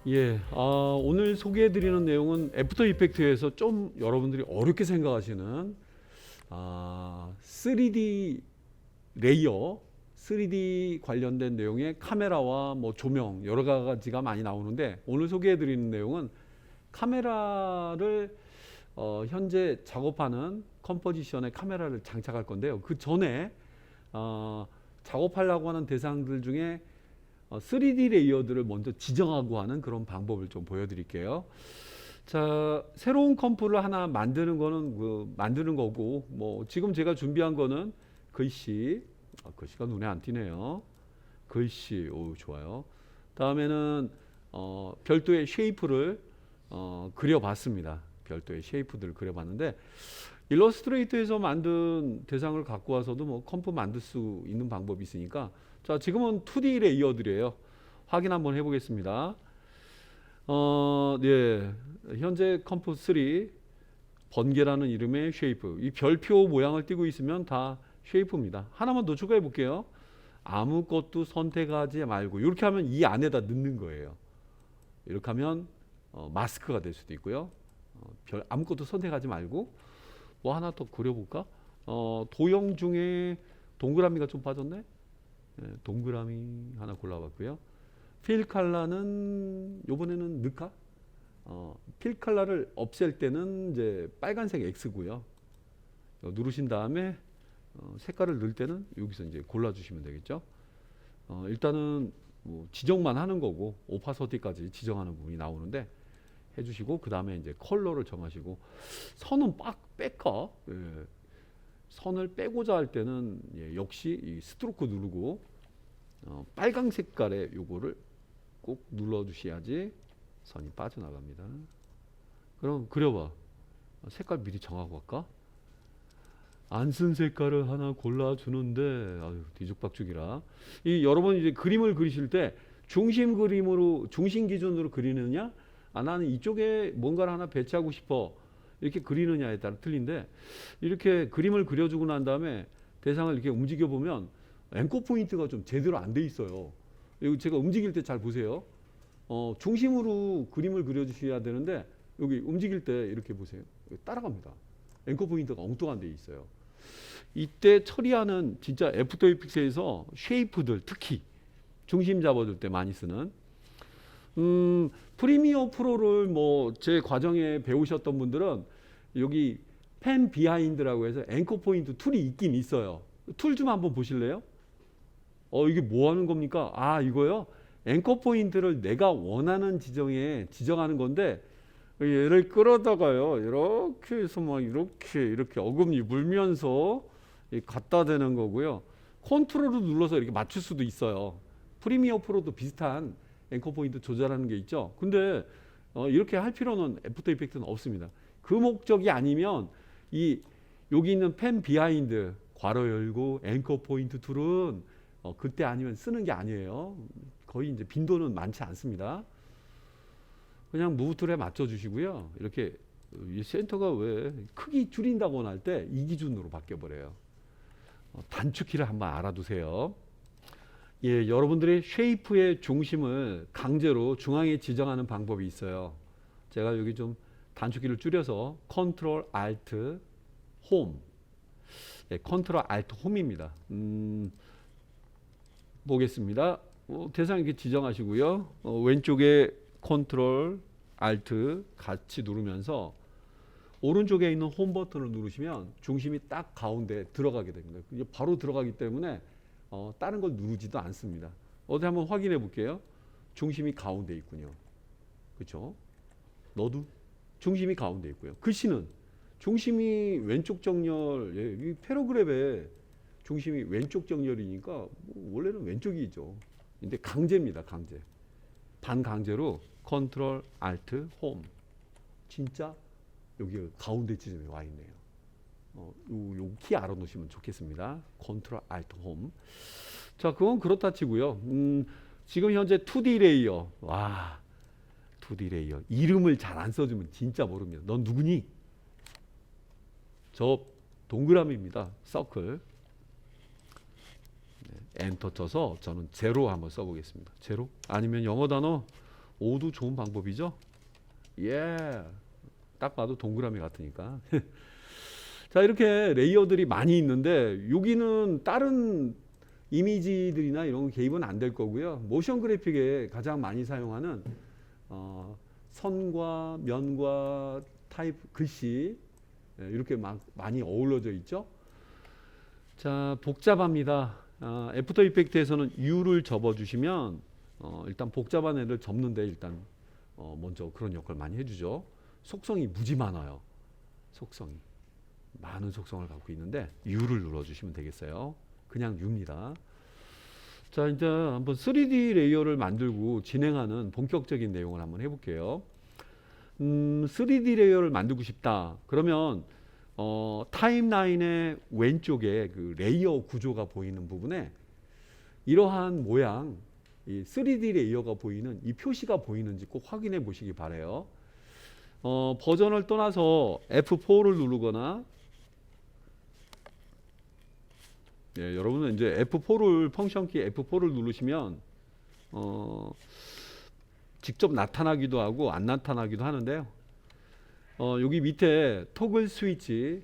예, 오늘 소개해드리는 내용은 애프터 이펙트에서 좀 여러분들이 어렵게 생각하시는 3D 레이어, 3D 관련된 내용의 카메라와 뭐 조명 여러 가지가 많이 나오는데, 오늘 소개해드리는 내용은 카메라를 현재 작업하는 컴포지션에 카메라를 장착할 건데요. 그 전에 작업하려고 하는 대상들 중에 3D 레이어들을 먼저 지정하고 하는 그런 방법을 좀 보여드릴게요. 자, 새로운 컴프를 하나 만드는 거는 만드는 거고, 뭐 지금 제가 준비한 거는 글씨, 글씨가 눈에 안 띄네요. 글씨, 오 좋아요. 다음에는 별도의 쉐이프를 그려봤습니다. 별도의 쉐이프들을 그려봤는데, 일러스트레이터에서 만든 대상을 갖고 와서도 뭐 컴프 만들 수 있는 방법이 있으니까, 자 지금은 2D 레이어들이에요. 확인 한번 해보겠습니다. 네, 현재 컴프 3 번개라는 이름의 쉐이프, 이 별표 모양을 띄고 있으면 다 쉐이프입니다. 하나만 더 추가해 볼게요. 아무것도 선택하지 말고 이렇게 하면 이 안에다 넣는 거예요. 이렇게 하면 마스크가 될 수도 있고요. 아무것도 선택하지 말고 뭐 하나 더 그려볼까? 도형 중에 동그라미가 좀 빠졌네. 네, 동그라미 하나 골라봤고요. 필 컬러는 요번에는 넣을까? 필 컬러를 없앨 때는 이제 빨간색 X고요. 누르신 다음에 색깔을 넣을 때는 여기서 이제 골라주시면 되겠죠. 일단은 뭐 지정만 하는 거고 오파서티까지 지정하는 부분이 나오는데 해주시고, 그 다음에 이제 컬러를 정하시고, 선은 빡 뺄까? 예. 선을 빼고자 할 때는 역시 이 스트로크 누르고 빨강 색깔의 요거를 꼭 눌러 주셔야지 선이 빠져나갑니다. 그럼 그려봐. 색깔 미리 정하고 갈까? 안 쓴 색깔을 하나 골라 주는데 아유 뒤죽박죽이라. 이 여러분 이제 그림을 그리실 때 중심 그림으로, 중심 기준으로 그리느냐, 나는 이쪽에 뭔가를 하나 배치하고 싶어 이렇게 그리느냐에 따라 틀린데, 이렇게 그림을 그려주고 난 다음에 대상을 이렇게 움직여 보면 앵커 포인트가 좀 제대로 안 돼 있어요. 이거 제가 움직일 때 잘 보세요. 중심으로 그림을 그려주셔야 되는데 여기 움직일 때 이렇게 보세요. 따라갑니다. 앵커 포인트가 엉뚱한 데 있어요. 이때 처리하는 진짜 애프터 이펙트에서 쉐이프들, 특히 중심 잡아줄 때 많이 쓰는 프리미어 프로를 뭐 제 과정에 배우셨던 분들은 여기 펜 비하인드라고 해서 앵커 포인트 툴이 있긴 있어요. 툴 좀 한번 보실래요? 이게 뭐 하는 겁니까? 이거요? 앵커 포인트를 내가 원하는 지정에 지정하는 건데, 얘를 끌어다가요, 이렇게 해서 막 이렇게 어금니 물면서 갖다 대는 거고요. 컨트롤을 눌러서 이렇게 맞출 수도 있어요. 프리미어 프로도 비슷한 앵커 포인트 조절하는 게 있죠. 근데 이렇게 할 필요는 애프터 이펙트는 없습니다. 그 목적이 아니면 여기 있는 펜 비하인드 괄호 열고 앵커 포인트 툴은 그때 아니면 쓰는 게 아니에요. 거의 이제 빈도는 많지 않습니다. 그냥 무브 툴에 맞춰 주시고요. 이렇게 이 센터가 왜 크기 줄인다고 할 때 이 기준으로 바뀌어 버려요. 단축키를 한번 알아두세요. 예, 여러분들이 쉐이프의 중심을 강제로 중앙에 지정하는 방법이 있어요. 제가 여기 좀 단축키를 줄여서 컨트롤 알트 홈. 예, 컨트롤 알트 홈입니다. 보겠습니다. 대상 이렇게 지정하시고요. 왼쪽에 컨트롤 알트 같이 누르면서 오른쪽에 있는 홈 버튼을 누르시면 중심이 딱 가운데 들어가게 됩니다. 이게 바로 들어가기 때문에 다른 걸 누르지도 않습니다. 어디 한번 확인해 볼게요. 중심이 가운데 있군요. 그렇죠? 너도 중심이 가운데 있고요. 글씨는 중심이 왼쪽 정렬, 이 패러그랩에 중심이 왼쪽 정렬이니까 뭐 원래는 왼쪽이죠. 근데 강제입니다. 강제. 반강제로 컨트롤 알트 홈. 진짜 여기 가운데 지점에 와 있네요. 요 키 알아놓으시면 좋겠습니다. 컨트롤 알트 홈. 자, 그건 그렇다 치고요. 지금 현재 2D 레이어. 와, 2D 레이어. 이름을 잘 안 써주면 진짜 모릅니다. 넌 누구니? 저 동그라미입니다. 서클. 엔터 쳐서 저는 제로 한번 써보겠습니다. 제로? 아니면 영어 단어 5도 좋은 방법이죠. 예. 딱 봐도 동그라미 같으니까. 자, 이렇게 레이어들이 많이 있는데 여기는 다른 이미지들이나 이런 거 개입은 안 될 거고요. 모션 그래픽에 가장 많이 사용하는 선과 면과 타입 글씨 이렇게 막 많이 어우러져 있죠. 자, 복잡합니다. 애프터 이펙트에서는 U를 접어주시면 일단 복잡한 애를 접는데 일단 먼저 그런 역할을 많이 해주죠. 속성이 무지 많아요. 속성이 많은 속성을 갖고 있는데 U를 눌러주시면 되겠어요. 그냥 U입니다. 자, 이제 한번 3D 레이어를 만들고 진행하는 본격적인 내용을 한번 해볼게요. 3D 레이어를 만들고 싶다. 그러면 타임라인의 왼쪽에 그 레이어 구조가 보이는 부분에 이러한 모양, 이 3D 레이어가 보이는 이 표시가 보이는지 꼭 확인해 보시기 바래요. 버전을 떠나서 F4를 누르거나 여러분은 이제 F4를 펑션 키 F4를 누르시면 직접 나타나기도 하고 안 나타나기도 하는데요. 여기 밑에 토글 스위치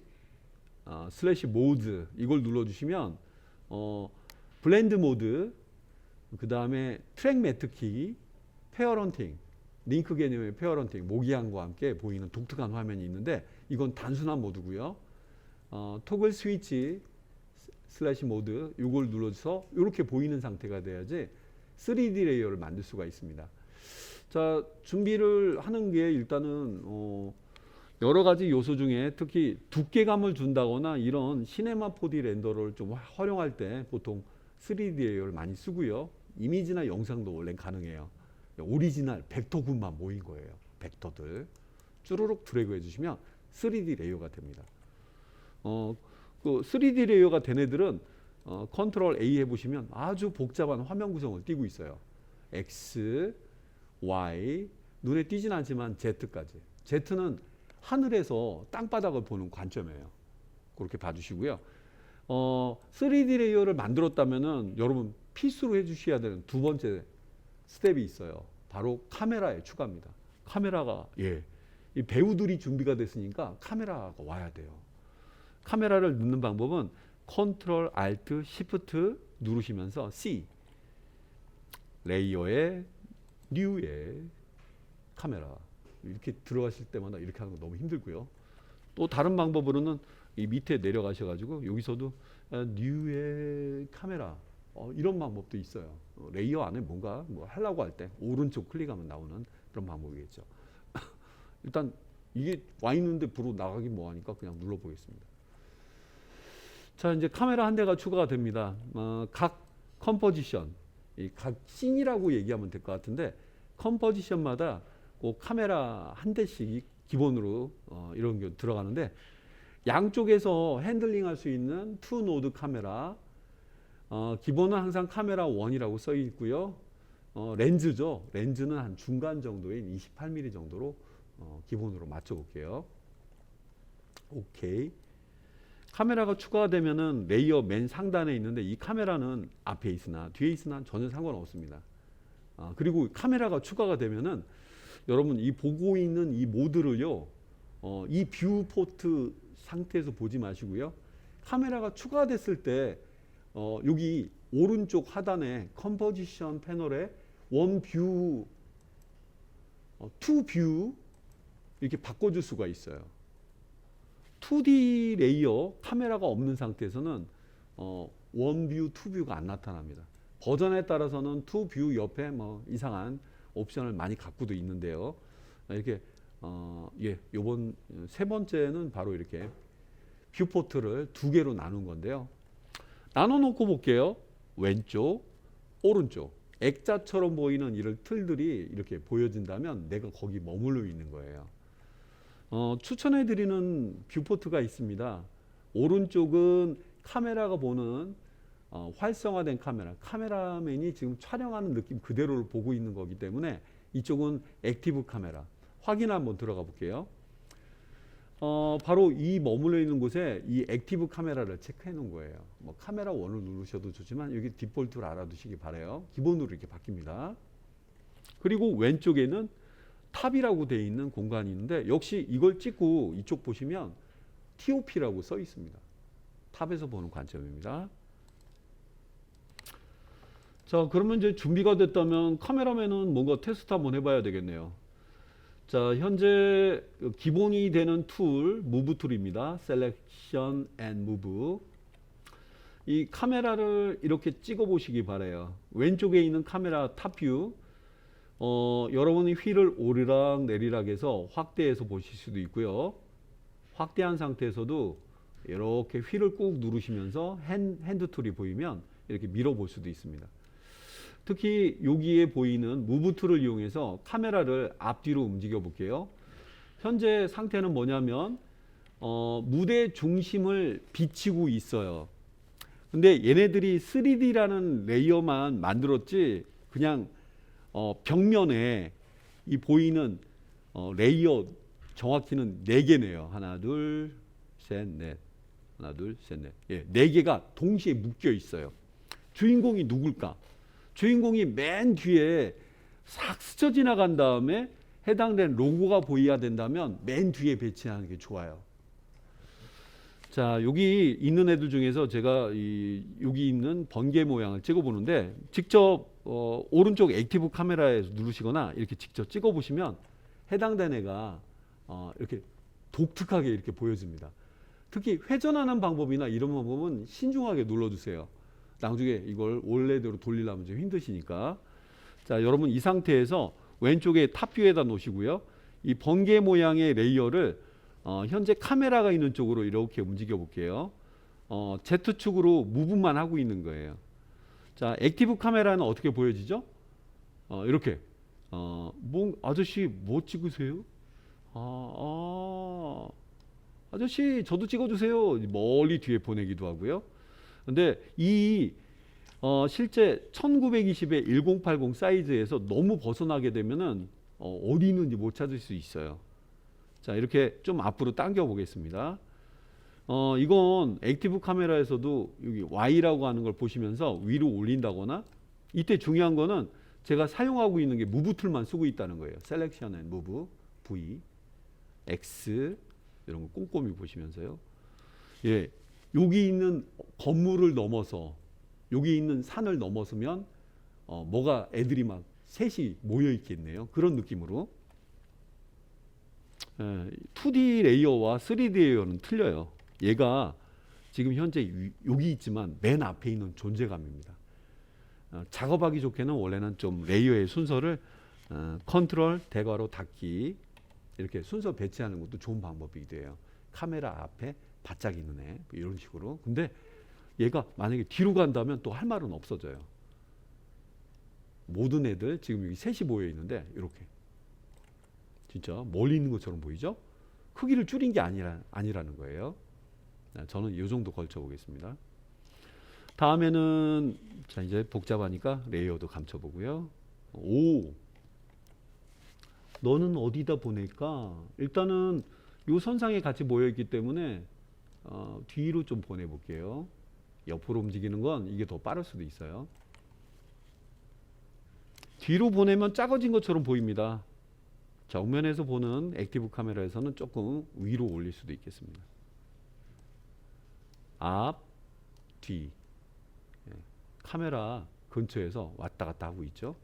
슬래시 모드 이걸 눌러주시면 블렌드 모드 그 다음에 트랙 매트 키 페어런팅 링크 개념의 페어런팅 모기향과 함께 보이는 독특한 화면이 있는데 이건 단순한 모드고요. 토글 스위치 슬래시 모드 이걸 눌러서 이렇게 보이는 상태가 돼야지 3D 레이어를 만들 수가 있습니다. 자, 준비를 하는 게 일단은 여러 가지 요소 중에 특히 두께감을 준다거나 이런 시네마 4D 렌더를 좀 활용할 때 보통 3D 레이어를 많이 쓰고요. 이미지나 영상도 원래 가능해요. 오리지널 벡터군만 모인 거예요. 벡터들 쭈루룩 드래그 해주시면 3D 레이어가 됩니다. 그 3D 레이어가 된 애들은 컨트롤 A 해보시면 아주 복잡한 화면 구성을 띄고 있어요. X, Y, 눈에 띄진 않지만 Z까지. Z는 하늘에서 땅바닥을 보는 관점이에요. 그렇게 봐주시고요. 3D 레이어를 만들었다면은 여러분 필수로 해주셔야 되는 두 번째 스텝이 있어요. 바로 카메라의 추가입니다. 카메라가 이 배우들이 준비가 됐으니까 카메라가 와야 돼요. 카메라를 넣는 방법은 컨트롤 알트 시프트 누르시면서 C 레이어에 뉴에 카메라 이렇게 들어가실 때마다 이렇게 하는 거 너무 힘들고요. 또 다른 방법으로는 이 밑에 내려가셔가지고 여기서도 뉴의 카메라 이런 방법도 있어요. 레이어 안에 뭔가 뭐 하려고 할 때 오른쪽 클릭하면 나오는 그런 방법이겠죠. 일단 이게 와 있는데 불어 나가기 뭐하니까 그냥 눌러보겠습니다. 자, 이제 카메라 한 대가 추가가 됩니다. 각 컴포지션, 각 씬이라고 얘기하면 될 것 같은데 컴포지션마다 꼭 카메라 한 대씩 기본으로 이런 게 들어가는데 양쪽에서 핸들링할 수 있는 투 노드 카메라 기본은 항상 카메라 1이라고 써 있고요. 렌즈죠. 렌즈는 한 중간 정도인 28mm 정도로 기본으로 맞춰 볼게요. 오케이. 카메라가 추가가 되면은 레이어 맨 상단에 있는데 이 카메라는 앞에 있으나 뒤에 있으나 전혀 상관없습니다. 그리고 카메라가 추가가 되면은 여러분 이 보고 있는 이 모드를요, 이 뷰 포트 상태에서 보지 마시고요. 카메라가 추가됐을 때 여기 오른쪽 하단에 컴포지션 패널에 원 뷰, 투 뷰 이렇게 바꿔줄 수가 있어요. 2D 레이어 카메라가 없는 상태에서는 원뷰, 투뷰가 안 나타납니다. 버전에 따라서는 투뷰 옆에 뭐 이상한 옵션을 많이 갖고도 있는데요. 이렇게 요번 세 번째는 바로 이렇게 뷰포트를 두 개로 나눈 건데요. 나눠 놓고 볼게요. 왼쪽, 오른쪽 액자처럼 보이는 이런 틀들이 이렇게 보여진다면 내가 거기 머물러 있는 거예요. 추천해 드리는 뷰포트가 있습니다. 오른쪽은 카메라가 보는 활성화된 카메라맨이 지금 촬영하는 느낌 그대로를 보고 있는 거기 때문에 이쪽은 액티브 카메라 확인 한번 들어가 볼게요. 바로 이 머물러 있는 곳에 이 액티브 카메라를 체크해 놓은 거예요. 뭐 카메라 1을 누르셔도 좋지만 여기 디폴트를 알아두시기 바래요. 기본으로 이렇게 바뀝니다. 그리고 왼쪽에는 탑이라고 되어 있는 공간이 있는데 역시 이걸 찍고 이쪽 보시면 TOP라고 써 있습니다. 탑에서 보는 관점입니다. 자, 그러면 이제 준비가 됐다면 카메라맨은 뭔가 테스트 한번 해봐야 되겠네요. 자, 현재 기본이 되는 툴, 무브 툴입니다. Selection and Move. 이 카메라를 이렇게 찍어 보시기 바라요. 왼쪽에 있는 카메라 탑뷰. 여러분이 휠을 오르락 내리락 해서 확대해서 보실 수도 있고요. 확대한 상태에서도 이렇게 휠을 꾹 누르시면서 핸드 툴이 보이면 이렇게 밀어 볼 수도 있습니다. 특히 여기에 보이는 무브 툴을 이용해서 카메라를 앞뒤로 움직여 볼게요. 현재 상태는 뭐냐면 무대 중심을 비치고 있어요. 근데 얘네들이 3D라는 레이어만 만들었지 그냥 벽면에 이 보이는 레이어 정확히는 4개네요. 하나, 둘, 셋, 넷. 하나, 둘, 셋, 넷. 예, 4개가 동시에 묶여 있어요. 주인공이 누굴까? 주인공이 맨 뒤에 싹 스쳐 지나간 다음에 해당된 로고가 보여야 된다면 맨 뒤에 배치하는 게 좋아요. 자, 여기 있는 애들 중에서 제가 여기 있는 번개 모양을 찍어 보는데 직접 오른쪽 액티브 카메라에 누르시거나 이렇게 직접 찍어 보시면 해당된 애가 이렇게 독특하게 이렇게 보여집니다. 특히 회전하는 방법이나 이런 방법은 신중하게 눌러주세요. 나중에 이걸 원래대로 돌리려면 좀 힘드시니까. 자, 여러분 이 상태에서 왼쪽에 탑뷰에다 놓으시고요. 이 번개 모양의 레이어를 현재 카메라가 있는 쪽으로 이렇게 움직여 볼게요. Z축으로 무브만 하고 있는 거예요. 자, 액티브 카메라는 어떻게 보여지죠? 이렇게. 아저씨 뭐 찍으세요? 아저씨 저도 찍어주세요. 멀리 뒤에 보내기도 하고요. 근데 실제 1920의 1080 사이즈에서 너무 벗어나게 되면은 어디 있는지 못 찾을 수 있어요. 자, 이렇게 좀 앞으로 당겨 보겠습니다. 이건 액티브 카메라에서도 여기 Y라고 하는 걸 보시면서 위로 올린다거나, 이때 중요한 거는 제가 사용하고 있는 게 무브 툴만 쓰고 있다는 거예요. 셀렉션 앤 무브, V, X 이런 거 꼼꼼히 보시면서요. 예, 여기 있는 건물을 넘어서 여기 있는 산을 넘어서면 뭐가 애들이 막 셋이 모여 있겠네요. 그런 느낌으로. 2D 레이어와 3D 레이어는 틀려요. 얘가 지금 현재 여기 있지만 맨 앞에 있는 존재감입니다. 작업하기 좋게는 원래는 좀 레이어의 순서를 컨트롤, 대괄호, 닫기 이렇게 순서 배치하는 것도 좋은 방법이기도 해요. 카메라 앞에 바짝 있는 애 이런 식으로. 근데 얘가 만약에 뒤로 간다면 또 할 말은 없어져요. 모든 애들 지금 여기 셋이 모여 있는데 이렇게 진짜 멀리 있는 것처럼 보이죠? 크기를 줄인 게 아니라는 거예요. 저는 이 정도 걸쳐 보겠습니다. 다음에는 자, 이제 복잡하니까 레이어도 감춰 보고요. 오, 너는 어디다 보낼까? 일단은 요 선상에 같이 모여 있기 때문에 뒤로 좀 보내 볼게요. 옆으로 움직이는 건 이게 더 빠를 수도 있어요. 뒤로 보내면 작아진 것처럼 보입니다. 정면에서 보는 액티브 카메라에서는 조금 위로 올릴 수도 있겠습니다. 앞, 뒤. 카메라 근처에서 왔다 갔다 하고 있죠.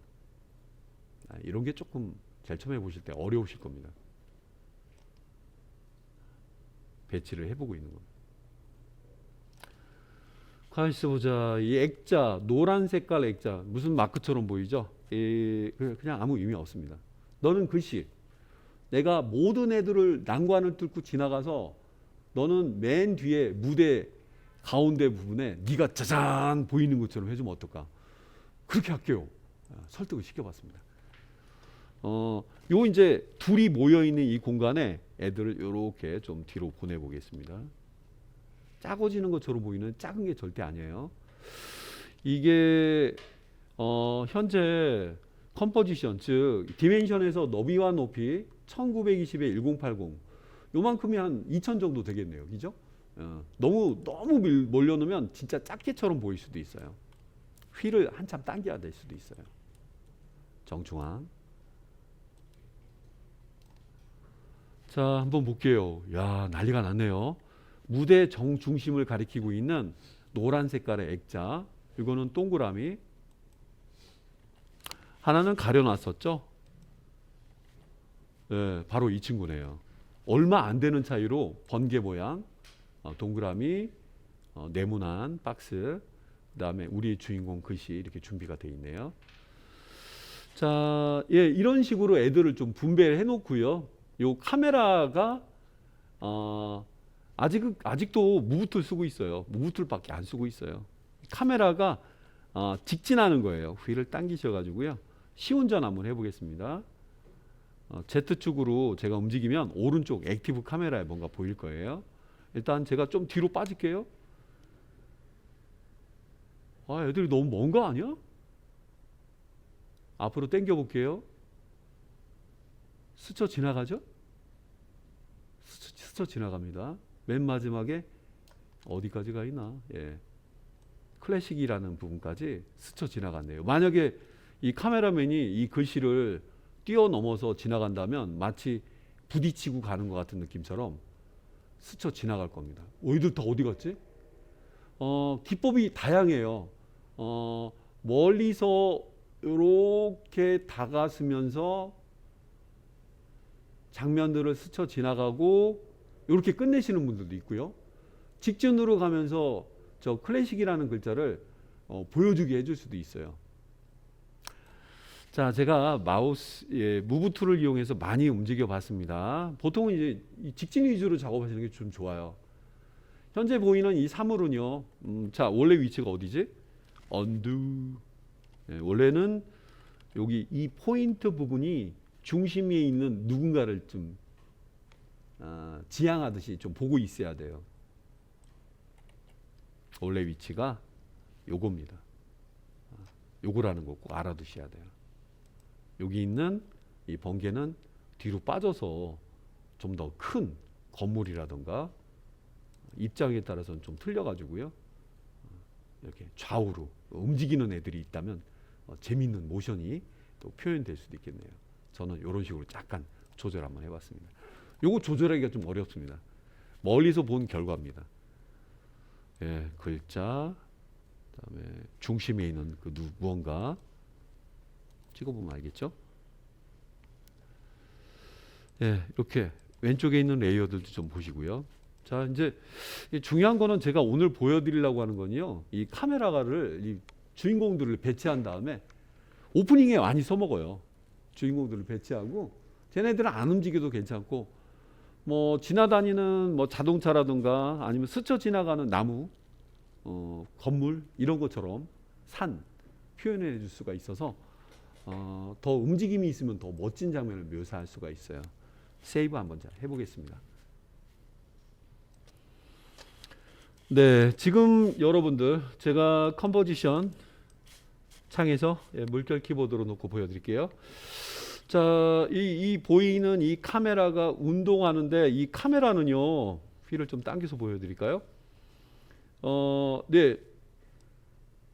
이런 게 조금 제일 처음에 보실 때 어려우실 겁니다. 배치를 해보고 있는 겁니다. 가만있어 보자. 이 액자, 노란 색깔 액자, 무슨 마크처럼 보이죠? 그냥 아무 의미 없습니다. 너는 글씨, 내가 모든 애들을 난관을 뚫고 지나가서 너는 맨 뒤에 무대 가운데 부분에 네가 짜잔 보이는 것처럼 해주면 어떨까? 그렇게 할게요. 설득을 시켜봤습니다. 요 이제 둘이 모여 있는 이 공간에 애들을 이렇게 좀 뒤로 보내보겠습니다. 작아지는 것처럼 보이는 작은 게 절대 아니에요. 이게 현재 컴포지션, 즉 디멘션에서 너비와 높이 1920에 1080 요만큼이 한 2000 정도 되겠네요. 그죠? 너무 몰려놓으면 진짜 작게처럼 보일 수도 있어요. 휠을 한참 당겨야 될 수도 있어요. 정중앙. 자, 한번 볼게요. 야, 난리가 났네요. 무대 정중심을 가리키고 있는 노란 색깔의 액자. 이거는 동그라미. 하나는 가려놨었죠. 네, 바로 이 친구네요. 얼마 안 되는 차이로 번개 모양, 동그라미, 네모난 박스, 그 다음에 우리의 주인공 글씨 이렇게 준비가 되어 있네요. 자, 예, 이런 식으로 애들을 좀 분배를 해놓고요. 요 카메라가 아직도 무브툴 쓰고 있어요. 무브툴밖에 안 쓰고 있어요. 카메라가 직진하는 거예요. 휠을 당기셔가지고요. 시운전 한번 해보겠습니다. Z축으로 제가 움직이면 오른쪽 액티브 카메라에 뭔가 보일 거예요. 일단 제가 좀 뒤로 빠질게요. 애들이 너무 먼 거 아니야? 앞으로 당겨 볼게요. 스쳐 지나가죠? 스쳐 지나갑니다. 맨 마지막에 어디까지 가 있나? 예. 클래식이라는 부분까지 스쳐 지나갔네요. 만약에 이 카메라맨이 이 글씨를 뛰어넘어서 지나간다면 마치 부딪히고 가는 것 같은 느낌처럼 스쳐 지나갈 겁니다. 얘들 다 어디 갔지? 기법이 다양해요. 멀리서 이렇게 다가서면서 장면들을 스쳐 지나가고 이렇게 끝내시는 분들도 있고요. 직진으로 가면서 저 클래식이라는 글자를 보여주게 해줄 수도 있어요. 자, 제가 마우스, 무브 툴을 이용해서 많이 움직여 봤습니다. 보통은 이제 직진 위주로 작업하시는 게 좀 좋아요. 현재 보이는 이 사물은요, 자, 원래 위치가 어디지? 언두. 원래는 여기 이 포인트 부분이 중심에 있는 누군가를 좀 지향하듯이 좀 보고 있어야 돼요. 원래 위치가 요겁니다. 요거라는 거 꼭 알아두셔야 돼요. 여기 있는 이 번개는 뒤로 빠져서 좀 더 큰 건물이라든가 입장에 따라서는 좀 틀려가지고요. 이렇게 좌우로 움직이는 애들이 있다면 재밌는 모션이 또 표현될 수도 있겠네요. 저는 이런 식으로 약간 조절 한번 해봤습니다. 요거 조절하기가 좀 어렵습니다. 멀리서 본 결과입니다. 예, 글자, 그다음에 중심에 있는 그 무언가 찍어보면 알겠죠? 예, 이렇게 왼쪽에 있는 레이어들도 좀 보시고요. 자, 이제 중요한 거는 제가 오늘 보여드리려고 하는 건요. 이 카메라를 이 주인공들을 배치한 다음에 오프닝에 많이 써먹어요. 주인공들을 배치하고 쟤네들은 안 움직여도 괜찮고 뭐 지나다니는 뭐 자동차라든가 아니면 스쳐 지나가는 나무, 건물 이런 것처럼 산 표현해 줄 수가 있어서 더 움직임이 있으면 더 멋진 장면을 묘사할 수가 있어요. 세이브 한번 해보겠습니다. 네, 지금 여러분들 제가 컴포지션 창에서 물결 키보드로 놓고 보여드릴게요. 자, 이 보이는 이 카메라가 운동하는데 이 카메라는요, 휠을 좀 당겨서 보여드릴까요? 네,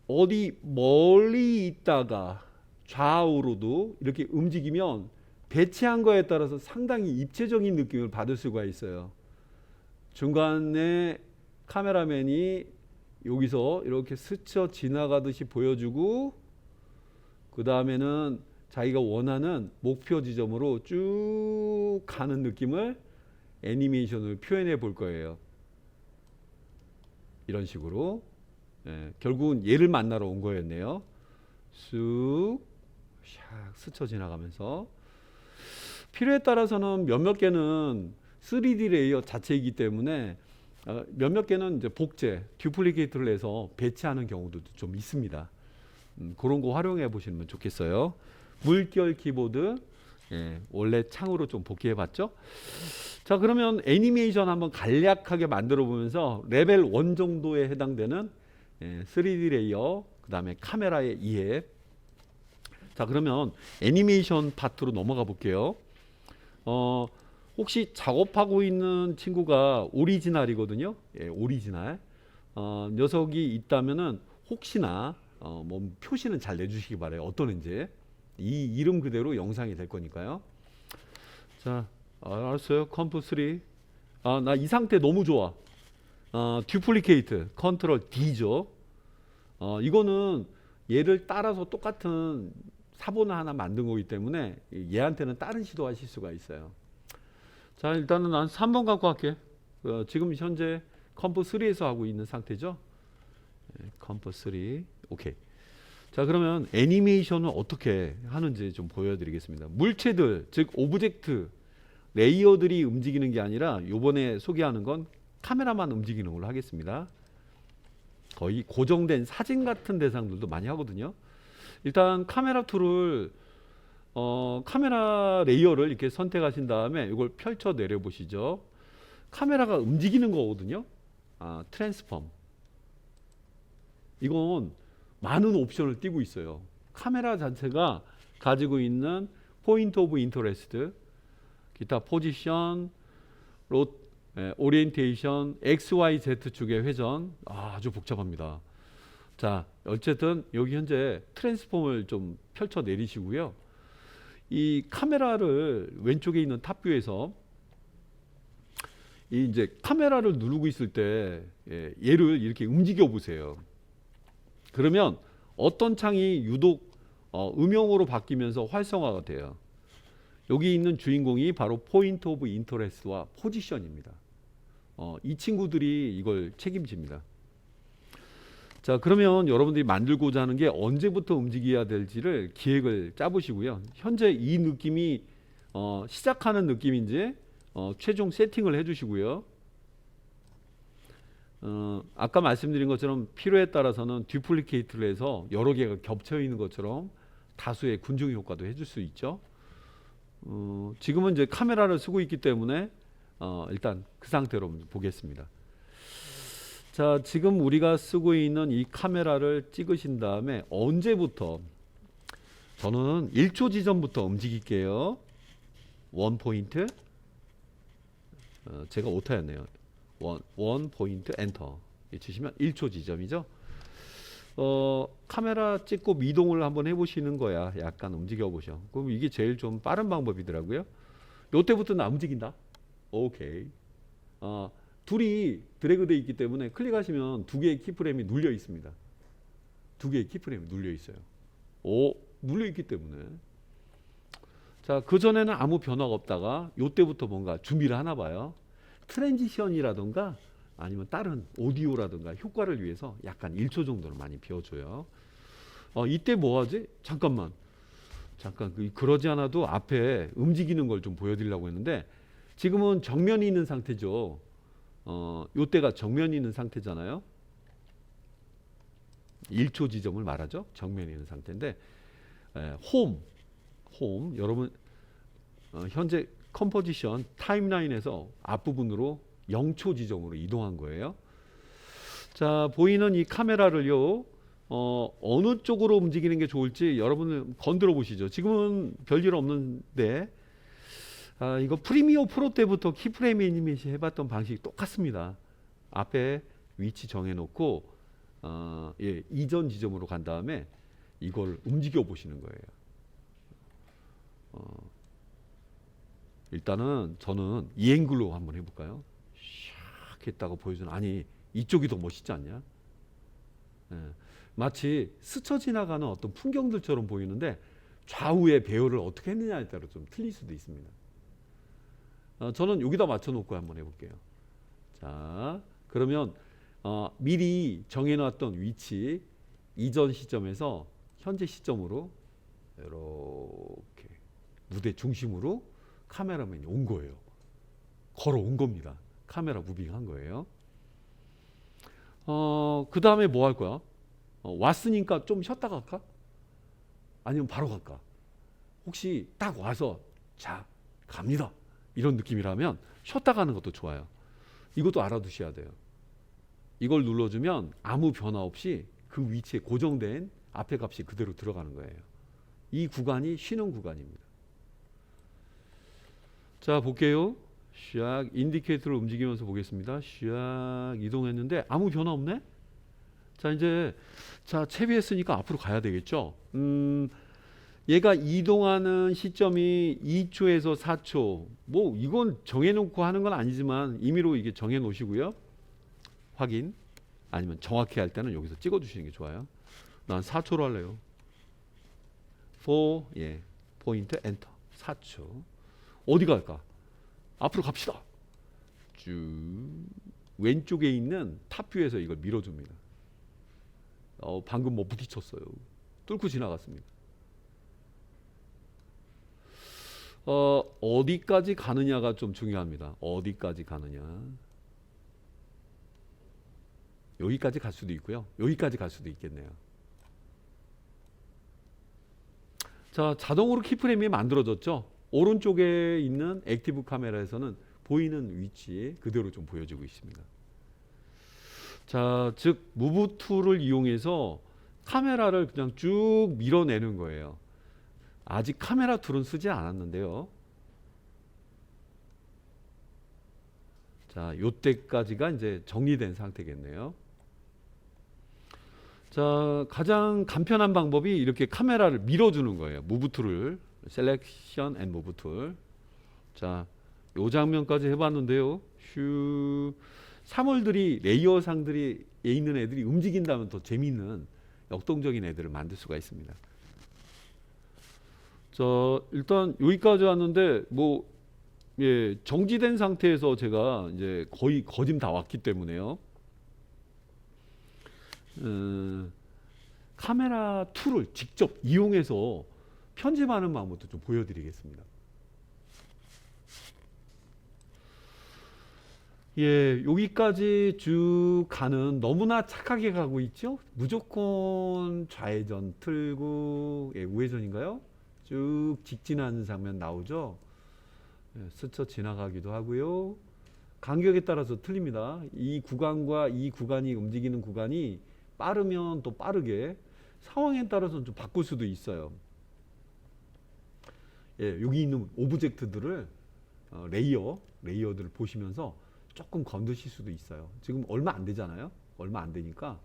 어디 멀리 있다가 좌우로도 이렇게 움직이면 배치한 거에 따라서 상당히 입체적인 느낌을 받을 수가 있어요. 중간에 카메라맨이 여기서 이렇게 스쳐 지나가듯이 보여주고 그 다음에는 자기가 원하는 목표 지점으로 쭉 가는 느낌을 애니메이션을 표현해 볼 거예요. 이런 식으로. 결국은 얘를 만나러 온 거였네요. 쑥 샥 스쳐 지나가면서 필요에 따라서는 몇몇 개는 3D 레이어 자체이기 때문에 몇몇 개는 이제 복제, 듀플리케이트를 해서 배치하는 경우도 좀 있습니다. 그런 거 활용해 보시면 좋겠어요. 물결 키보드, 원래 창으로 좀 복귀해 봤죠. 자, 그러면 애니메이션 한번 간략하게 만들어 보면서 레벨 1 정도에 해당되는 3D 레이어, 그 다음에 카메라의 이해. 자, 그러면 애니메이션 파트로 넘어가 볼게요. 혹시 작업하고 있는 친구가 오리지널이거든요. 오리지널. 녀석이 있다면은 혹시나 뭐 표시는 잘 내주시기 바래요. 어떤 애인지. 이 이름 그대로 영상이 될 거니까요. 자, 알았어요. 컴프 3. 나 이 상태 너무 좋아. 듀플리케이트 컨트롤 D죠. 이거는 얘를 따라서 똑같은 사본을 하나 만든 거기 때문에 얘한테는 다른 시도하실 수가 있어요. 자, 일단은 난 3번 갖고 갈게. 지금 현재 컴프 3에서 하고 있는 상태죠. 컴프 3. 오케이. 자, 그러면 애니메이션을 어떻게 하는지 좀 보여드리겠습니다. 물체들, 즉 오브젝트, 레이어들이 움직이는 게 아니라 요번에 소개하는 건 카메라만 움직이는 걸로 하겠습니다. 거의 고정된 사진 같은 대상들도 많이 하거든요. 일단 카메라 툴을 카메라 레이어를 이렇게 선택하신 다음에 이걸 펼쳐 내려 보시죠. 카메라가 움직이는 거거든요. 트랜스폼. 이건 많은 옵션을 띄고 있어요. 카메라 자체가 가지고 있는 포인트 오브 인터레스트, 기타 포지션, 오리엔테이션, XYZ 축의 회전, 아주 복잡합니다. 자, 어쨌든 여기 현재 트랜스폼을 좀 펼쳐 내리시고요. 이 카메라를 왼쪽에 있는 탑뷰에서 이 이제 카메라를 누르고 있을 때 얘를 이렇게 움직여 보세요. 그러면 어떤 창이 유독 음영으로 바뀌면서 활성화가 돼요. 여기 있는 주인공이 바로 포인트 오브 인터레스트와 포지션입니다. 이 친구들이 이걸 책임집니다. 자, 그러면 여러분들이 만들고자 하는 게 언제부터 움직여야 될지를 기획을 짜보시고요. 현재 이 느낌이 시작하는 느낌인지 최종 세팅을 해주시고요. 아까 말씀드린 것처럼 필요에 따라서는 듀플리케이트를 해서 여러 개가 겹쳐 있는 것처럼 다수의 군중 효과도 해줄 수 있죠. 지금은 이제 카메라를 쓰고 있기 때문에 일단 그 상태로 보겠습니다. 자, 지금 우리가 쓰고 있는 이 카메라를 찍으신 다음에 언제부터, 저는 1초 지점부터 움직일게요. 원 포인트, 제가 오타였네요. 원 포인트 엔터 치시면 1초 지점이죠. 카메라 찍고 미동을 한번 해보시는 거야. 약간 움직여 보셔. 그럼 이게 제일 좀 빠른 방법이더라고요. 요때부터는 안 움직인다. 오케이. 둘이 드래그 돼 있기 때문에 클릭하시면 두 개의 키프레임이 눌려 있습니다. 두 개의 키프레임이 눌려 있어요. 눌려 있기 때문에. 자, 그 전에는 아무 변화가 없다가 요때부터 뭔가 준비를 하나 봐요. 트랜지션이라던가 아니면 다른 오디오라든가 효과를 위해서 약간 1초 정도는 많이 비워줘요. 이때 뭐 하지? 잠깐 그러지 않아도 앞에 움직이는 걸 좀 보여드리려고 했는데 지금은 정면이 있는 상태죠. 요때가 정면이 있는 상태잖아요. 1초 지점을 말하죠. 정면이 있는 상태인데 홈 여러분 현재 컴포지션 타임라인에서 앞부분으로 0초 지점으로 이동한 거예요. 자, 보이는 이 카메라를요 어느 쪽으로 움직이는 게 좋을지 여러분을 건드려 보시죠. 지금은 별일 없는데 이거 프리미어 프로 때부터 키프레임 애니메이션 해봤던 방식이 똑같습니다. 앞에 위치 정해놓고 이전 지점으로 간 다음에 이걸 움직여 보시는 거예요. 일단은 저는 이 앵글로 한번 해볼까요? 샥 했다고 보여주는, 아니 이쪽이 더 멋있지 않냐? 마치 스쳐 지나가는 어떤 풍경들처럼 보이는데 좌우의 배열을 어떻게 했느냐에 따라 좀 틀릴 수도 있습니다. 저는 여기다 맞춰놓고 한번 해볼게요. 자, 그러면 미리 정해놨던 위치 이전 시점에서 현재 시점으로 이렇게 무대 중심으로 카메라맨이 온 거예요. 걸어온 겁니다. 카메라 무빙한 거예요. 그 다음에 뭐 할 거야? 왔으니까 좀 쉬었다 갈까? 아니면 바로 갈까? 혹시 딱 와서 자 갑니다 이런 느낌이라면 쉬었다 가는 것도 좋아요. 이것도 알아두셔야 돼요. 이걸 눌러주면 아무 변화 없이 그 위치에 고정된 앞에 값이 그대로 들어가는 거예요. 이 구간이 쉬는 구간입니다. 자, 볼게요. 샥 인디케이터를 움직이면서 보겠습니다. 샥 이동했는데 아무 변화 없네. 자, 이제 채비했으니까 앞으로 가야 되겠죠. 얘가 이동하는 시점이 2초에서 4초. 뭐 이건 정해놓고 하는 건 아니지만 임의로 이게 정해놓으시고요. 확인. 아니면 정확히 할 때는 여기서 찍어주시는 게 좋아요. 난 4초로 할래요. 4, 예, 포인트 엔터. 4초. 어디 갈까? 앞으로 갑시다. 쭉 왼쪽에 있는 탑뷰에서 이걸 밀어줍니다. 방금 뭐 부딪혔어요. 뚫고 지나갔습니다. 어디까지 가느냐가 좀 중요합니다. 어디까지 가느냐. 여기까지 갈 수도 있고요. 여기까지 갈 수도 있겠네요. 자, 자동으로 키프레임이 만들어졌죠. 오른쪽에 있는 액티브 카메라에서는 보이는 위치 그대로 좀 보여지고 있습니다. 자, 즉 무브 툴을 이용해서 카메라를 그냥 쭉 밀어내는 거예요. 아직 카메라 툴은 쓰지 않았는데요. 자, 요때까지가 이제 정리된 상태겠네요. 자, 가장 간편한 방법이 이렇게 카메라를 밀어주는 거예요. 무브 툴을 셀렉션 앤 무브 툴. 자, 요 장면까지 해봤는데요. 슈 사물들이 레이어상들이 있는 애들이 움직인다면 더 재미있는 역동적인 애들을 만들 수가 있습니다. 자, 일단 여기까지 왔는데 뭐 예, 정지된 상태에서 제가 이제 거의 거짐 다 왔기 때문에요. 카메라 툴을 직접 이용해서 편집하는 방법도 좀 보여드리겠습니다. 예, 여기까지 쭉 가는 너무나 착하게 가고 있죠. 무조건 좌회전 틀고, 예, 우회전인가요? 쭉 직진하는 장면 나오죠. 예, 스쳐 지나가기도 하고요. 간격에 따라서 틀립니다. 이 구간과 이 구간이 움직이는 구간이 빠르면 또 빠르게, 상황에 따라서는 좀 바꿀 수도 있어요. 예, 여기 있는 오브젝트들을 레이어들을 보시면서 조금 건드실 수도 있어요. 지금 얼마 안 되잖아요. 얼마 안 되니까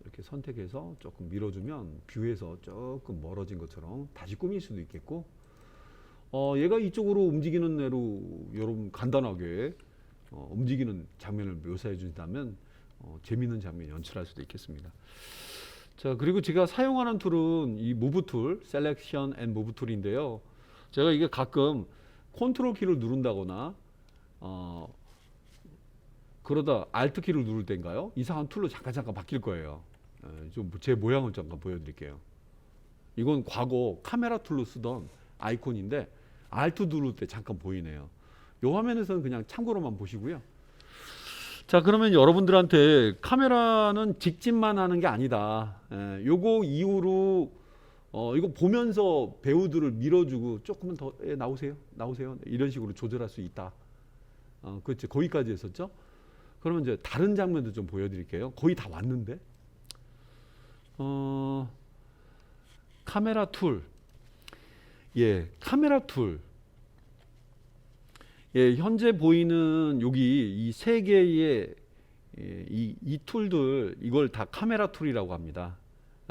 이렇게 선택해서 조금 밀어주면 뷰에서 조금 멀어진 것처럼 다시 꾸밀 수도 있겠고, 얘가 이쪽으로 움직이는 애로 여러분 간단하게 움직이는 장면을 묘사해 준다면 재미있는 장면 연출할 수도 있겠습니다. 자, 그리고 제가 사용하는 툴은 이 무브 툴, 셀렉션 앤 무브 툴인데요. 제가 이게 가끔 컨트롤 키를 누른다거나 그러다 알트 키를 누를 때인가요? 이상한 툴로 잠깐 바뀔 거예요. 좀 제 모양을 잠깐 보여드릴게요. 이건 과거 카메라 툴로 쓰던 아이콘인데 알트 누를 때 잠깐 보이네요. 이 화면에서는 그냥 참고로만 보시고요. 자, 그러면 여러분들한테 카메라는 직진만 하는 게 아니다. 요거 이후로 이거 보면서 배우들을 밀어주고 조금만 더 나오세요 이런 식으로 조절할 수 있다. 그렇죠. 거기까지 했었죠. 그러면 이제 다른 장면도 좀 보여드릴게요. 거의 다 왔는데. 카메라 툴. 예, 카메라 툴. 예, 현재 보이는 여기 이 세 개의 이 툴들, 이걸 다 카메라 툴이라고 합니다.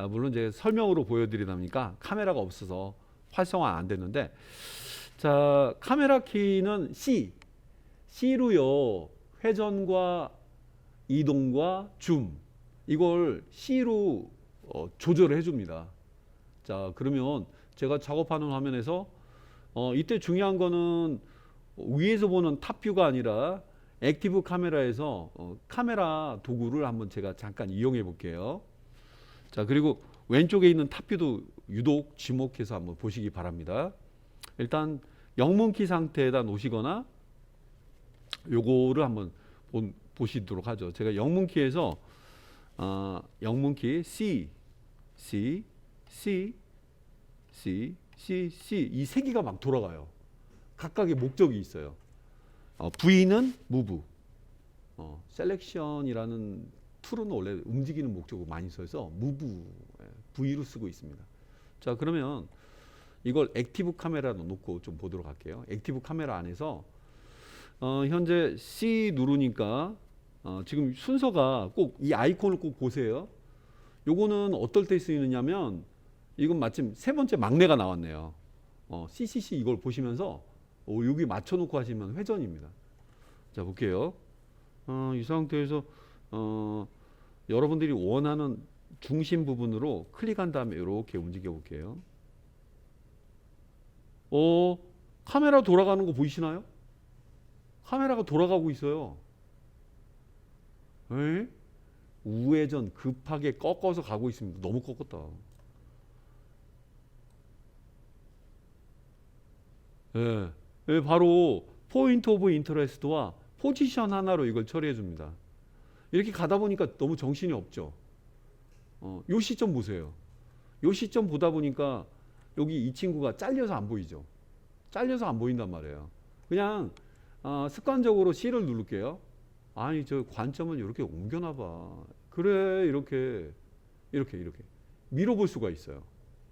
물론 제가 설명으로 보여드리다 보니까 카메라가 없어서 활성화 안 됐는데, 자, 카메라 키는 C로요. 회전과 이동과 줌, 이걸 C로 조절을 해줍니다. 자, 그러면 제가 작업하는 화면에서 이때 중요한 거는 위에서 보는 탑뷰가 아니라 액티브 카메라에서 카메라 도구를 한번 제가 잠깐 이용해 볼게요. 자, 그리고 왼쪽에 있는 탑뷰도 유독 지목해서 한번 보시기 바랍니다. 일단 영문키 상태에다 놓으시거나 요거를 한번 보시도록 하죠. 제가 영문키에서 영문키 C 이 세 개가 막 돌아가요. 각각의 목적이 있어요. V는 move, 셀렉션이라는 툴은 원래 움직이는 목적으로 많이 써서 move, V로 쓰고 있습니다. 자, 그러면 이걸 액티브 카메라로 놓고 좀 보도록 할게요. 액티브 카메라 안에서 현재 C 누르니까 지금 순서가 꼭 이 아이콘을 꼭 보세요. 요거는 어떨 때 쓰이느냐면 이건 마침 세 번째 막내가 나왔네요. CCC 이걸 보시면서 여기 맞춰놓고 하시면 회전입니다. 자, 볼게요. 이 상태에서 여러분들이 원하는 중심 부분으로 클릭한 다음에 이렇게 움직여 볼게요. 카메라 돌아가는 거 보이시나요? 카메라가 돌아가고 있어요. 에? 우회전 급하게 꺾어서 가고 있습니다. 너무 꺾었다. 예, 예, 바로 포인트 오브 인터레스트와 포지션 하나로 이걸 처리해 줍니다. 이렇게 가다 보니까 너무 정신이 없죠. 요 시점 보세요. 요 시점 보다 보니까 여기 이 친구가 잘려서 안 보이죠. 잘려서 안 보인단 말이에요. 그냥 습관적으로 C를 누를게요. 아니 저 관점을 이렇게 옮겨놔봐. 그래 이렇게 밀어볼 수가 있어요.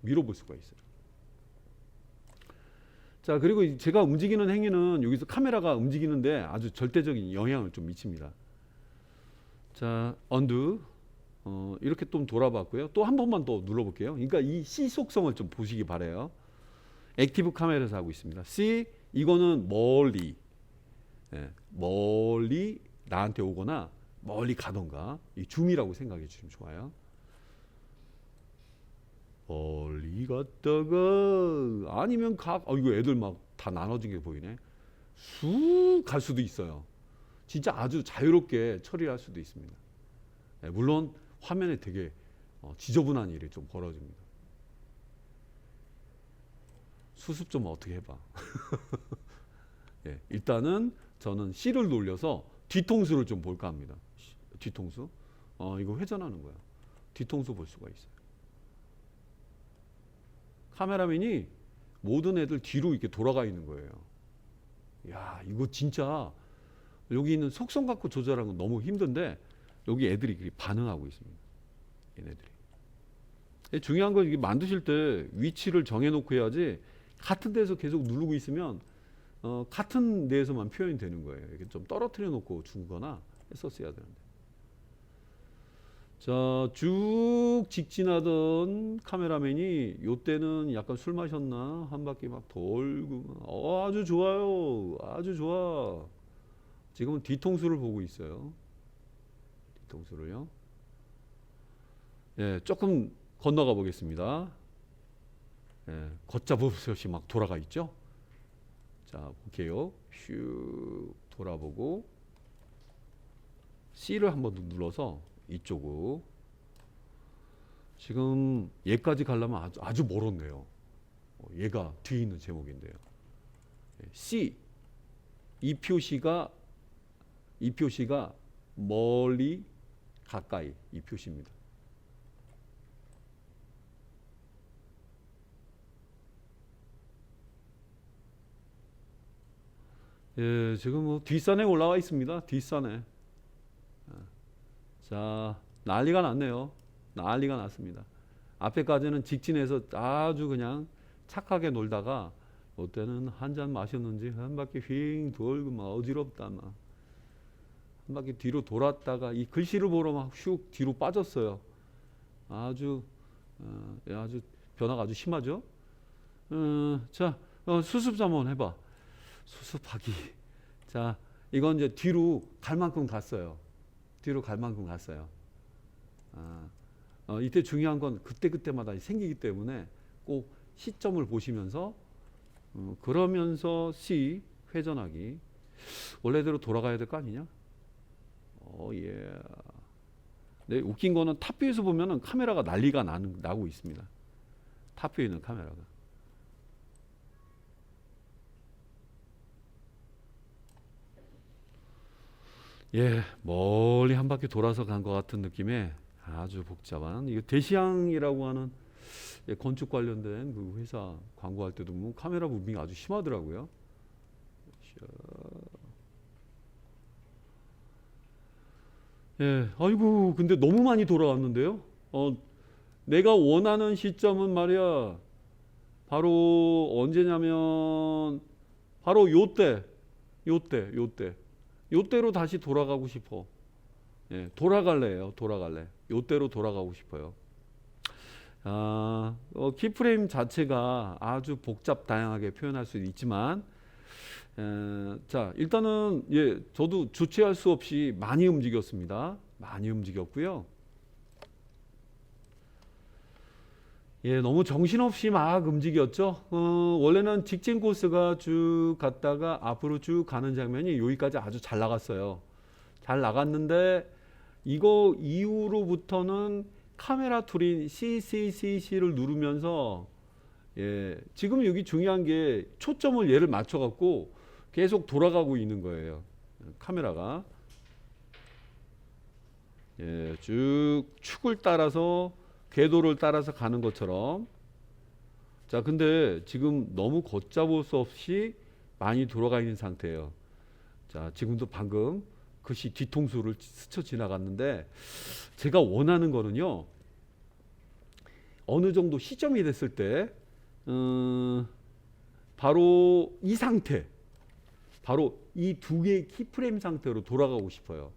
밀어볼 수가 있어요. 자, 그리고 제가 움직이는 행위는 여기서 카메라가 움직이는데 아주 절대적인 영향을 좀 미칩니다. 자, 언두 이렇게 좀 돌아봤고요. 또 한 번만 더 눌러볼게요. 그러니까 이 C 속성을 좀 보시기 바래요. 액티브 카메라에서 하고 있습니다. C 이거는 멀리, 멀리 나한테 오거나 멀리 가던가 이 줌이라고 생각해 주시면 좋아요. 멀리 갔다가 아니면 이거 애들 막 다 나눠진 게 보이네. 쑥 갈 수도 있어요. 진짜 아주 자유롭게 처리할 수도 있습니다. 물론 화면에 되게 지저분한 일이 좀 벌어집니다. 수습 좀 어떻게 해봐. 예, 일단은 저는 C를 돌려서 뒤통수를 좀 볼까 합니다. 뒤통수. 이거 회전하는 거야. 뒤통수 볼 수가 있어요. 카메라맨이 모든 애들 뒤로 이렇게 돌아가 있는 거예요. 야, 이거 진짜 여기 있는 속성 갖고 조절하는 건 너무 힘든데 여기 애들이 반응하고 있습니다. 얘네들이. 중요한 건 이게 만드실 때 위치를 정해놓고 해야지 같은 데서 계속 누르고 있으면 같은 데에서만 표현이 되는 거예요. 이렇게 좀 떨어뜨려 놓고 주거나 했었어야 되는데. 자, 쭉 직진하던 카메라맨이 요때는 약간 술 마셨나 한 바퀴 막 돌고 아주 좋아요. 아주 좋아. 지금은 뒤통수를 보고 있어요. 뒤통수를요. 예, 조금 건너가 보겠습니다. 예, 걷잡으듯이 막 돌아가 있죠. 자, 볼게요. 슉 돌아보고 C를 한번 눌러서 이쪽으로 지금 얘까지 가려면 아주 멀었네요. 얘가 뒤에 있는 제목인데요. C 이 표시가 멀리 가까이 이 표시입니다. 예, 지금 뭐 뒷산에 올라와 있습니다. 뒷산에. 자, 난리가 났네요. 난리가 났습니다. 앞에까지는 직진해서 아주 그냥 착하게 놀다가 이때는 한 잔 마셨는지 한 바퀴 휙 돌고 막 어지럽다 막 한 바퀴 뒤로 돌았다가 이 글씨를 보러 막 슉 뒤로 빠졌어요. 아주 변화가 아주 심하죠. 자, 수습 한번 해봐. 수습하기. 자, 이건 이제 뒤로 갈 만큼 갔어요. 뒤로 갈 만큼 갔어요. 이때 중요한 건 그때마다 생기기 때문에 꼭 시점을 보시면서 그러면서 C 회전하기. 원래대로 돌아가야 될 거 아니냐? 예. 네, 웃긴 거는 탑뷰에서 보면은 카메라가 난리가 나고 있습니다. 탑뷰에 있는 카메라가. 예, 멀리 한 바퀴 돌아서 간 것 같은 느낌의 아주 복잡한 이거 대시양이라고 하는 건축 관련된 그 회사 광고할 때도 뭐 카메라 무빙이 아주 심하더라고요. 예, 아이고 근데 너무 많이 돌아왔는데요. 내가 원하는 시점은 말이야 바로 언제냐면 바로 요때로 다시 돌아가고 싶어. 예, 돌아갈래. 요때로 돌아가고 싶어요. 키프레임 자체가 아주 복잡 다양하게 표현할 수 있지만 자 일단은 예 저도 주체할 수 없이 많이 움직였습니다. 많이 움직였고요. 예, 너무 정신없이 막 움직였죠. 원래는 직진 코스가 쭉 갔다가 앞으로 쭉 가는 장면이 여기까지 아주 잘 나갔어요. 잘 나갔는데 이거 이후로부터는 카메라 툴인 CCCC를 누르면서 예, 지금 여기 중요한 게 초점을 얘를 맞춰 갖고 계속 돌아가고 있는 거예요. 카메라가 예, 쭉 축을 따라서 궤도를 따라서 가는 것처럼. 자, 근데 지금 너무 걷잡을 수 없이 많이 돌아가 있는 상태예요. 자, 지금도 방금 글씨 뒤통수를 스쳐 지나갔는데 제가 원하는 거는요. 어느 정도 시점이 됐을 때 바로 이 상태, 바로 이 두 개의 키프레임 상태로 돌아가고 싶어요.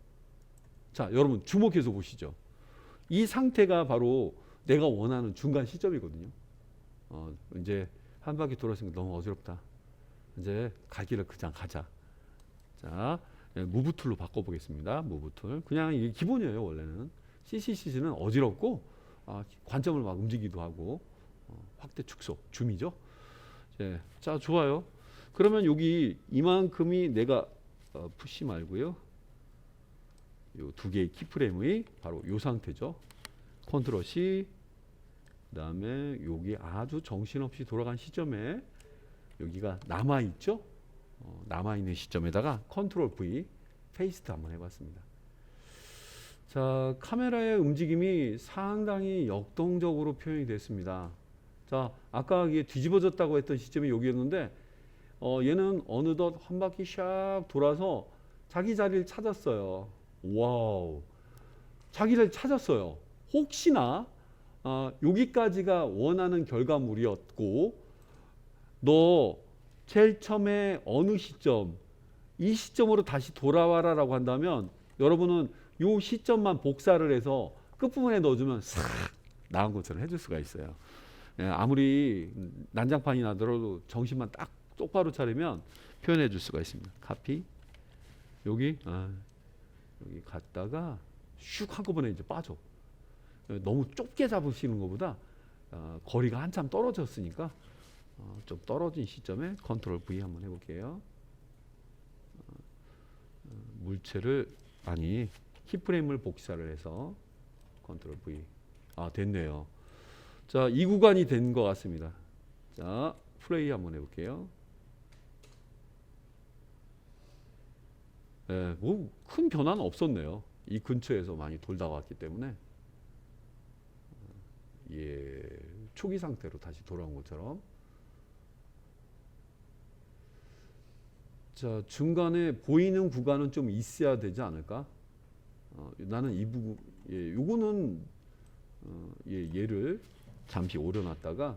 자, 여러분 주목해서 보시죠. 이 상태가 바로 내가 원하는 중간 시점이거든요. 이제 한 바퀴 돌았으니까 너무 어지럽다. 이제 갈 길을 그냥 가자. 자, 무브 툴로 바꿔보겠습니다. 무브 툴. 그냥 이게 기본이에요. 원래는 CCC는 어지럽고 관점을 막 움직이기도 하고 확대 축소 줌이죠. 자, 좋아요. 그러면 여기 이만큼이 내가 푸시 말고요. 요 두 개의 키프레임의 바로 요 상태죠. 컨트롤 C, 그다음에 여기 아주 정신없이 돌아간 시점에 여기가 남아 있죠. 남아 있는 시점에다가 컨트롤 V, 페이스트 한번 해봤습니다. 자, 카메라의 움직임이 상당히 역동적으로 표현이 됐습니다. 자, 아까 이게 뒤집어졌다고 했던 시점이 여기였는데 얘는 어느덧 한 바퀴 샥 돌아서 자기 자리를 찾았어요. 와우, 자기를 찾았어요. 혹시나 여기까지가 원하는 결과물이었고 너 제일 처음에 어느 시점, 이 시점으로 다시 돌아와라 라고 한다면 여러분은 이 시점만 복사를 해서 끝부분에 넣어주면 싹 나은 것처럼 해줄 수가 있어요. 예, 아무리 난장판이 나더라도 정신만 딱 똑바로 차리면 표현해 줄 수가 있습니다. 카피 여기 여기 갔다가 슉 한꺼번에 이제 빠져. 너무 좁게 잡으시는 것보다 거리가 한참 떨어졌으니까 좀 떨어진 시점에 컨트롤 V 한번 해볼게요. 물체를 키프레임을 복사를 해서 컨트롤 V. 됐네요. 자, 이 구간이 된 것 같습니다. 자, 플레이 한번 해볼게요. 뭐 큰 변화는 없었네요. 이 근처에서 많이 돌다 왔기 때문에 예, 초기 상태로 다시 돌아온 것처럼. 자, 중간에 보이는 구간은 좀 있어야 되지 않을까? 나는 이 부분, 예, 요거는 얘를 잠시 오려놨다가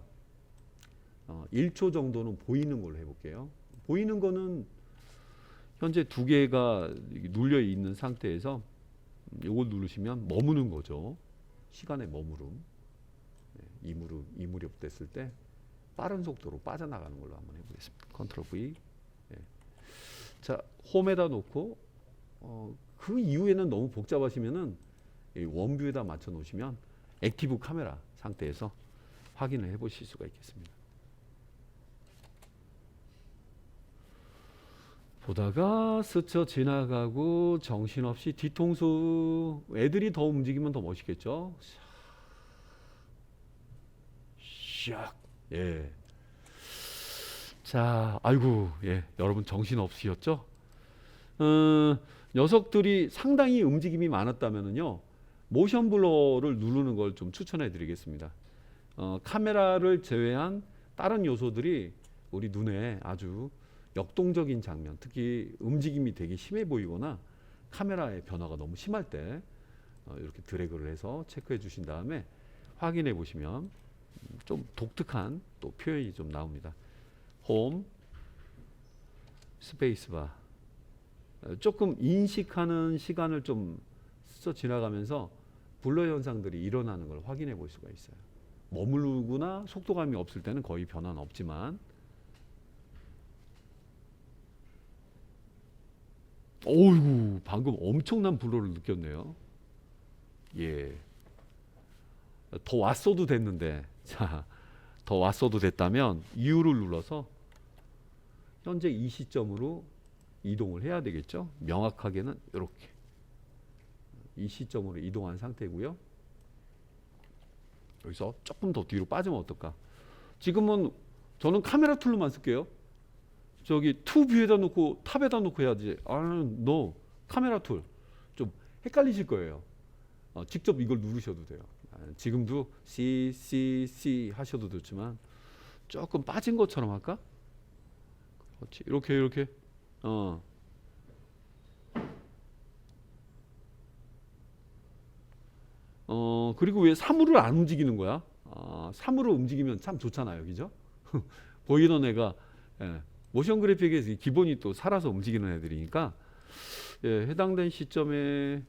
1초 정도는 보이는 걸로 해볼게요. 보이는 거는 현재 두 개가 눌려 있는 상태에서 요걸 누르시면 머무는 거죠. 시간의 머무름. 이무렵 됐을 때 빠른 속도로 빠져나가는 걸로 한번 해보겠습니다. 컨트롤 V. 자, 홈에다 놓고 그 이후에는 너무 복잡하시면은 원뷰에다 맞춰 놓으시면 액티브 카메라 상태에서 확인을 해 보실 수가 있겠습니다. 보다가 스쳐 지나가고 정신없이 뒤통수, 애들이 더 움직이면 더 멋있겠죠. 샥. 예. 자, 아이고, 예, 여러분 정신없으셨죠? 녀석들이 상당히 움직임이 많았다면은요, 모션 블러를 누르는 걸 좀 추천해 드리겠습니다. 카메라를 제외한 다른 요소들이 우리 눈에 아주 역동적인 장면, 특히 움직임이 되게 심해 보이거나 카메라의 변화가 너무 심할 때 이렇게 드래그를 해서 체크해 주신 다음에 확인해 보시면 좀 독특한 또 표현이 좀 나옵니다. 홈, 스페이스바. 조금 인식하는 시간을 좀 스쳐 지나가면서 블러 현상들이 일어나는 걸 확인해 볼 수가 있어요. 머무르거나 속도감이 없을 때는 거의 변화는 없지만, 어이구, 방금 엄청난 블로를 느꼈네요. 예. 더 왔어도 됐는데, 자, 더 왔어도 됐다면 U를 눌러서 현재 이 시점으로 이동을 해야 되겠죠. 명확하게는 이렇게 이 시점으로 이동한 상태고요. 여기서 조금 더 뒤로 빠지면 어떨까? 지금은 저는 카메라 툴로만 쓸게요. 저기 투 뷰에다 놓고 탑에다 놓고 해야지. 너 카메라 툴 좀 헷갈리실 거예요. 직접 이걸 누르셔도 돼요. 지금도 C 하셔도 좋지만 조금 빠진 것처럼 할까? 그렇지. 이렇게 그리고 왜 사물을 안 움직이는 거야? 사물을 움직이면 참 좋잖아요, 그죠? 보이던 애가, 예, 모션 그래픽에서 기본이 또 살아서 움직이는 애들이니까, 예, 해당된 시점에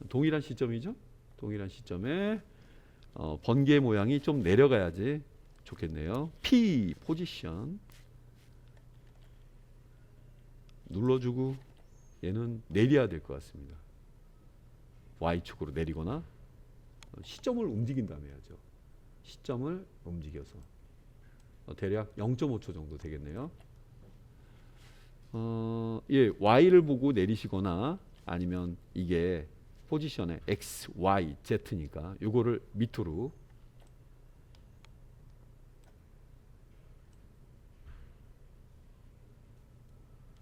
동일한 시점이죠. 동일한 시점에 번개 모양이 좀 내려가야지 좋겠네요. P 포지션 눌러주고 얘는 내려야 될 것 같습니다. Y축으로 내리거나 시점을 움직인 다음에 해야죠. 시점을 움직여서 대략 0.5초 정도 되겠네요. 예, Y를 보고 내리시거나 아니면 이게 포지션에 X, Y, Z니까 요거를 밑으로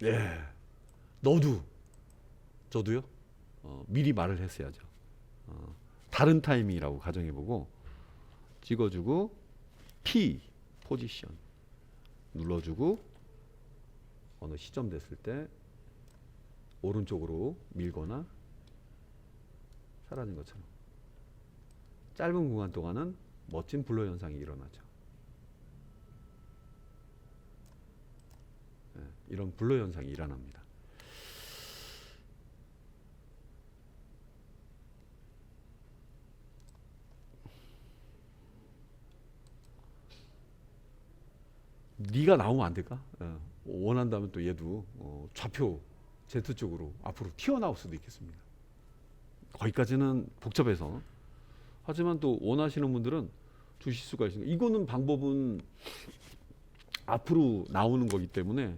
예, 너도 저도요. 미리 말을 했어야죠. 다른 타이밍이라고 가정해보고 찍어주고 P 포지션 눌러주고 어느 시점 됐을 때 오른쪽으로 밀거나 사라진 것처럼 짧은 구간 동안은 멋진 블러 현상이 일어나죠. 네, 이런 블러 현상이 일어납니다. 네가 나오면 안 될까? 원한다면 또 얘도 좌표 Z 쪽으로 앞으로 튀어나올 수도 있겠습니다. 거기까지는 복잡해서, 하지만 또 원하시는 분들은 주실 수가 있습니다. 이거는 방법은 앞으로 나오는 거기 때문에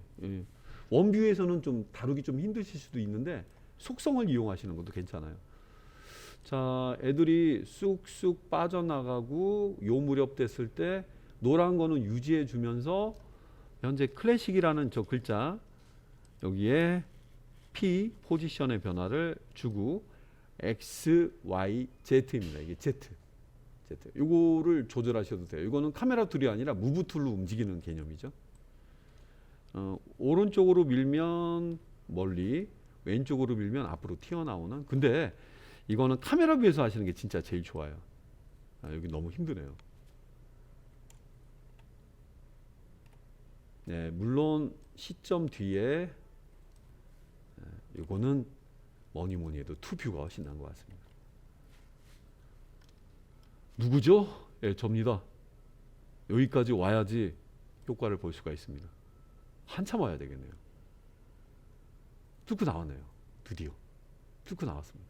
원뷰에서는 좀 다루기 좀 힘드실 수도 있는데 속성을 이용하시는 것도 괜찮아요. 자, 애들이 쑥쑥 빠져나가고 요 무렵 됐을 때 노란 거는 유지해 주면서 현재 클래식이라는 저 글자 여기에 P 포지션의 변화를 주고 X, Y, Z입니다. 이게 Z. 요거를 조절하셔도 돼요. 이거는 카메라 툴이 아니라 무브 툴로 움직이는 개념이죠. 오른쪽으로 밀면 멀리, 왼쪽으로 밀면 앞으로 튀어나오는. 근데 이거는 카메라 뷰에서 하시는 게 진짜 제일 좋아요. 여기 너무 힘드네요. 네, 물론 시점 뒤에 이거는 뭐니 해도 투뷰가 훨씬 나은 것 같습니다. 누구죠? 예, 접니다. 여기까지 와야지 효과를 볼 수가 있습니다. 한참 와야 되겠네요. 뚫고 나왔네요. 드디어 뚫고 나왔습니다.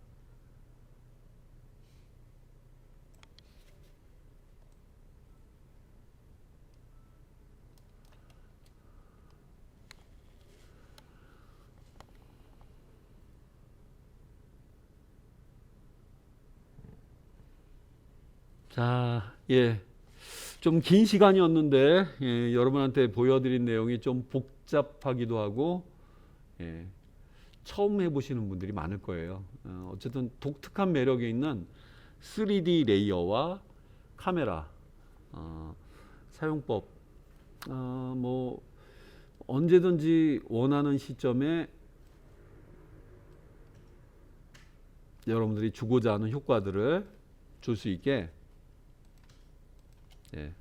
자, 예, 좀 긴 시간이었는데 예, 여러분한테 보여드린 내용이 좀 복잡하기도 하고 예, 처음 해보시는 분들이 많을 거예요. 어쨌든 독특한 매력이 있는 3D 레이어와 카메라 사용법 뭐 언제든지 원하는 시점에 여러분들이 주고자 하는 효과들을 줄 수 있게 예,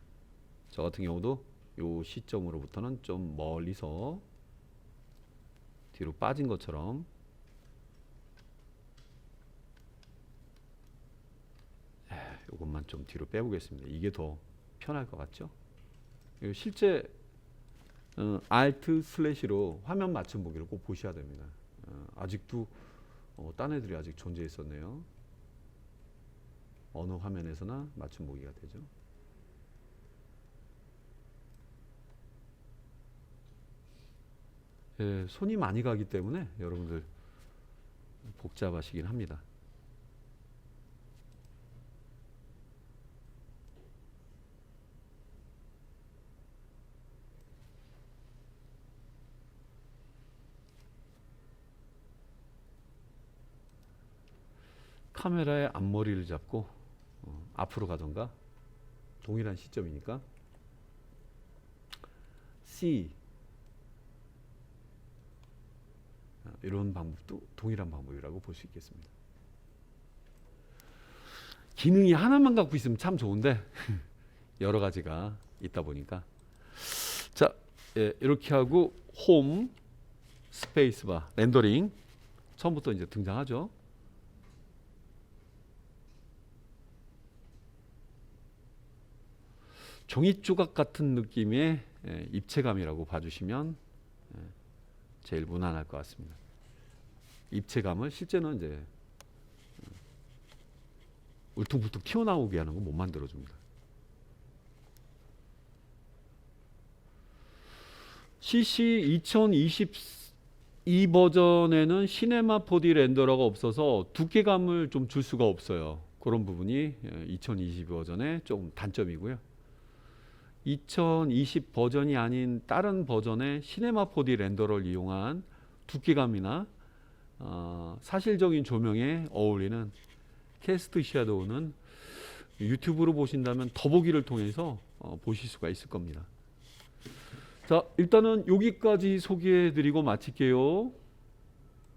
저 같은 경우도 이 시점으로부터는 좀 멀리서 뒤로 빠진 것처럼 이것만 좀 뒤로 빼보겠습니다. 이게 더 편할 것 같죠? 실제 Alt 슬래시로 화면 맞춤 보기를 꼭 보셔야 됩니다. 아직도 딴 애들이 아직 존재했었네요. 어느 화면에서나 맞춤 보기가 되죠. 예, 손이 많이 가기 때문에 여러분들 복잡하시긴 합니다. 카메라의 앞머리를 잡고 앞으로 가던가, 동일한 시점이니까 C, 이런 방법도 동일한 방법이라고 볼 수 있겠습니다. 기능이 하나만 갖고 있으면 참 좋은데 여러 가지가 있다 보니까, 자, 예, 이렇게 하고 홈, 스페이스바, 렌더링 처음부터 이제 등장하죠. 종이 조각 같은 느낌의 입체감이라고 봐주시면 제일 무난할 것 같습니다. 입체감을 실제는 이제 울퉁불퉁 튀어나오게 하는 거 못 만들어줍니다. CC 2022 버전에는 시네마 4D 렌더러가 없어서 두께감을 좀 줄 수가 없어요. 그런 부분이 2020 버전의 좀 단점이고요. 2020 버전이 아닌 다른 버전의 시네마 4D 렌더러를 이용한 두께감이나 사실적인 조명에 어울리는 캐스트 섀도우는 유튜브로 보신다면 더보기를 통해서 보실 수가 있을 겁니다. 자, 일단은 여기까지 소개해 드리고 마칠게요.